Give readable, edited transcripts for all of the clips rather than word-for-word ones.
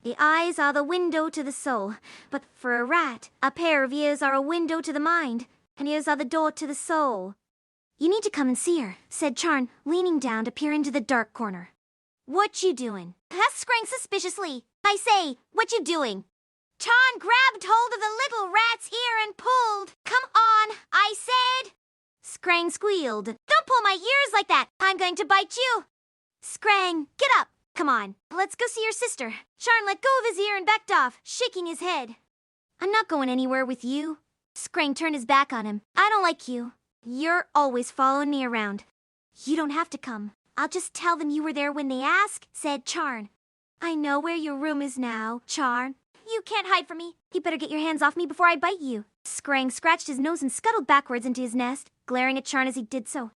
The eyes are the window to the soul, but for a rat, a pair of ears are a window to the mind, and ears are the door to the soul. You need to come and see her, said Charn, leaning down to peer into the dark corner. What you doing? Asked Scrang suspiciously. I say, what you doing? Charn grabbed hold of the little rat's ear and pulled. Come on, I said. Scrang squealed. Don't pull my ears like that. I'm going to bite you. Scrang, get up. Come on, let's go see your sister. Charn let go of his ear and backed off, shaking his head. I'm not going anywhere with you. Scrang turned his back on him. I don't like you. You're always following me around. You don't have to come. I'll just tell them you were there when they ask, said Charn. I know where your room is now, Charn. You can't hide from me. You better get your hands off me before I bite you. Scrang scratched his nose and scuttled backwards into his nest, glaring at Charn as he did so.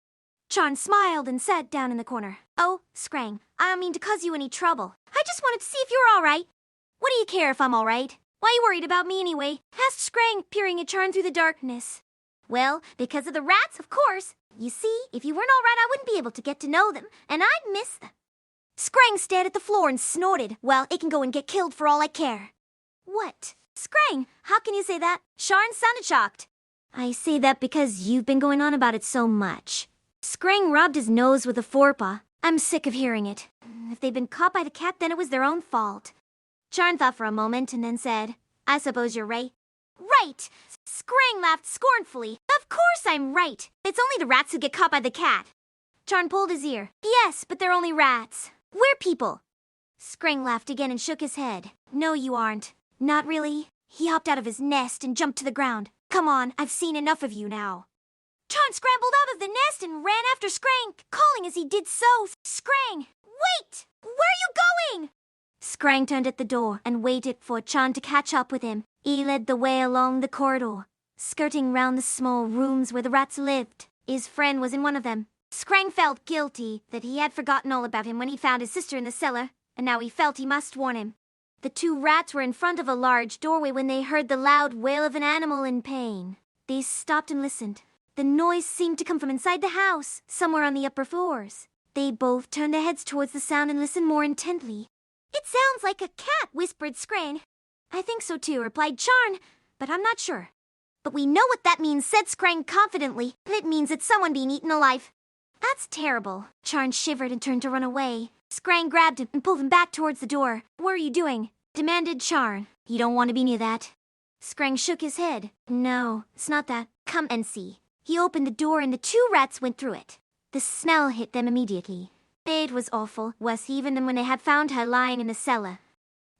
Charn smiled and sat down in the corner. Oh, Scrang, I don't mean to cause you any trouble. I just wanted to see if you were all right. What do you care if I'm all right? Why are you worried about me anyway? Asked Scrang, peering at Charn through the darkness. Well, because of the rats, of course. You see, if you weren't all right, I wouldn't be able to get to know them, and I'd miss them. Scrang stared at the floor and snorted. Well, it can go and get killed for all I care. What? Scrang, how can you say that? Charn sounded shocked. I say that because you've been going on about it so much. Scrang rubbed his nose with a forepaw. I'm sick of hearing it. If they'd been caught by the cat, then it was their own fault. Charn thought for a moment and then said, I suppose you're right. Right! Scrang laughed scornfully. Of course I'm right. It's only the rats who get caught by the cat. Charn pulled his ear. Yes, but they're only rats. We're people. Scrang laughed again and shook his head. No, you aren't. Not really. He hopped out of his nest and jumped to the ground. Come on, I've seen enough of you now. Charn scrambled out of the nest and ran after Scrang, calling as he did so, Scrang, wait! Where are you going? Scrang turned at the door and waited for Charn to catch up with him. He led the way along the corridor, skirting round the small rooms where the rats lived. His friend was in one of them. Scrang felt guilty that he had forgotten all about him when he found his sister in the cellar, and now he felt he must warn him. The two rats were in front of a large doorway when they heard the loud wail of an animal in pain. They stopped and listened. The noise seemed to come from inside the house, somewhere on the upper floors. They both turned their heads towards the sound and listened more intently. It sounds like a cat, whispered Scrang. I think so too, replied Charn, but I'm not sure. But we know what that means, said Scrang confidently. It means it's someone being eaten alive. That's terrible. Charn shivered and turned to run away. Scrang grabbed him and pulled him back towards the door. What are you doing? Demanded Charn. You don't want to be near that. Scrang shook his head. No, it's not that. Come and see. He opened the door and the two rats went through it. The smell hit them immediately. It was awful, worse even than when they had found her lying in the cellar.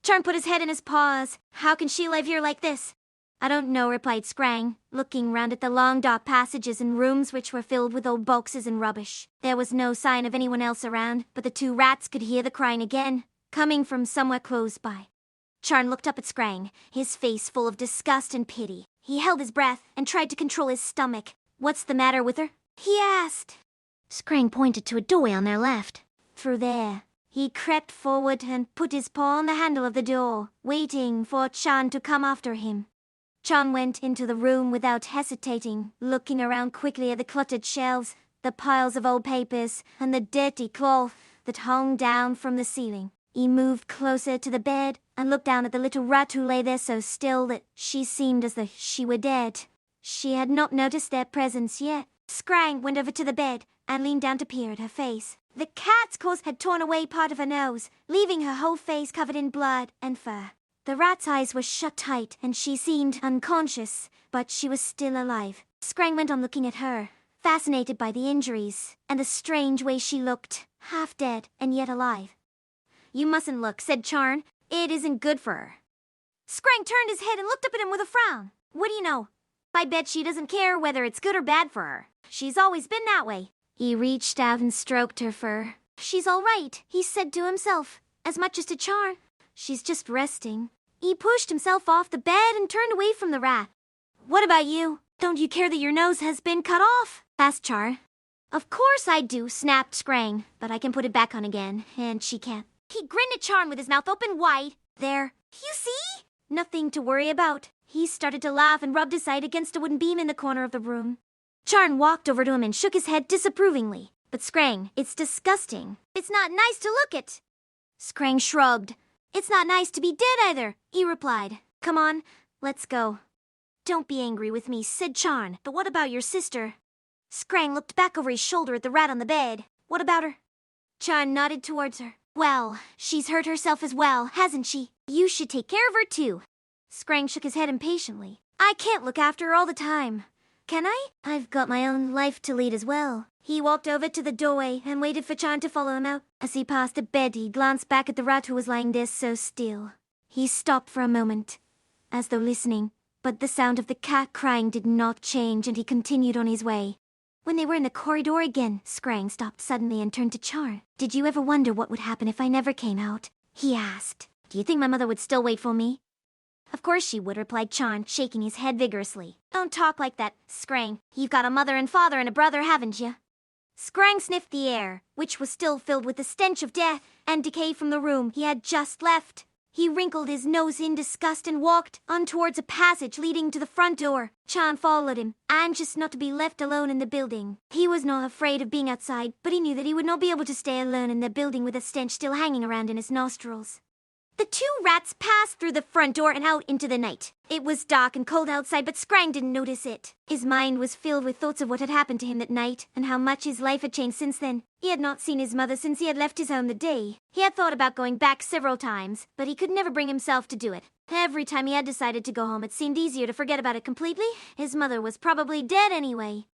Charn put his head in his paws. How can she live here like this? I don't know, replied Scrang, looking round at the long dark passages and rooms which were filled with old boxes and rubbish. There was no sign of anyone else around, but the two rats could hear the crying again, coming from somewhere close by. Charn looked up at Scrang, his face full of disgust and pity. He held his breath and tried to control his stomach. What's the matter with her? He asked. Scrang pointed to a doorway on their left. Through there. He crept forward and put his paw on the handle of the door, waiting for Charn to come after him. Charn went into the room without hesitating, looking around quickly at the cluttered shelves, the piles of old papers, and the dirty cloth that hung down from the ceiling. He moved closer to the bed and looked down at the little rat who lay there so still that she seemed as though she were dead. She had not noticed their presence yet. Scrang went over to the bed and leaned down to peer at her face. The cat's claws had torn away part of her nose, leaving her whole face covered in blood and fur. The rat's eyes were shut tight, and she seemed unconscious, but she was still alive. Scrang went on looking at her, fascinated by the injuries, and the strange way she looked, half dead and yet alive. You mustn't look, said Charn. It isn't good for her. Scrang turned his head and looked up at him with a frown. What do you know? I bet she doesn't care whether it's good or bad for her. She's always been that way. He reached out and stroked her fur. She's all right, he said to himself, as much as to Charn. She's just resting. He pushed himself off the bed and turned away from the rat. What about you? Don't you care that your nose has been cut off? Asked Charn. Of course I do, snapped Scrang, but I can put it back on again, and she can't. He grinned at Charn with his mouth open wide. There. You see? Nothing to worry about. He started to laugh and rubbed his side against a wooden beam in the corner of the room. Charn walked over to him and shook his head disapprovingly. But Scrang, it's disgusting. It's not nice to look at. Scrang shrugged. It's not nice to be dead either, he replied. Come on, let's go. Don't be angry with me, said Charn. But what about your sister? Scrang looked back over his shoulder at the rat on the bed. What about her? Charn nodded towards her. Well, she's hurt herself as well, hasn't she? You should take care of her too. Scrang shook his head impatiently. I can't look after her all the time. Can I? I've got my own life to lead as well. He walked over to the doorway and waited for Charn to follow him out. As he passed the bed, he glanced back at the rat who was lying there so still. He stopped for a moment, as though listening, but the sound of the cat crying did not change, and he continued on his way. When they were in the corridor again, Scrang stopped suddenly and turned to Charn. Did you ever wonder what would happen if I never came out? He asked. Do you think my mother would still wait for me? Of course she would, replied Charn, shaking his head vigorously. Don't talk like that, Scrang. You've got a mother and father and a brother, haven't you? Scrang sniffed the air, which was still filled with the stench of death and decay from the room he had just left. He wrinkled his nose in disgust and walked on towards a passage leading to the front door. Charn followed him, anxious not to be left alone in the building. He was not afraid of being outside, but he knew that he would not be able to stay alone in the building with the stench still hanging around in his nostrils. The two rats passed through the front door and out into the night. It was dark and cold outside, but Scrang didn't notice it. His mind was filled with thoughts of what had happened to him that night, and how much his life had changed since then. He had not seen his mother since he had left his home the day. He had thought about going back several times, but he could never bring himself to do it. Every time he had decided to go home, it seemed easier to forget about it completely. His mother was probably dead anyway.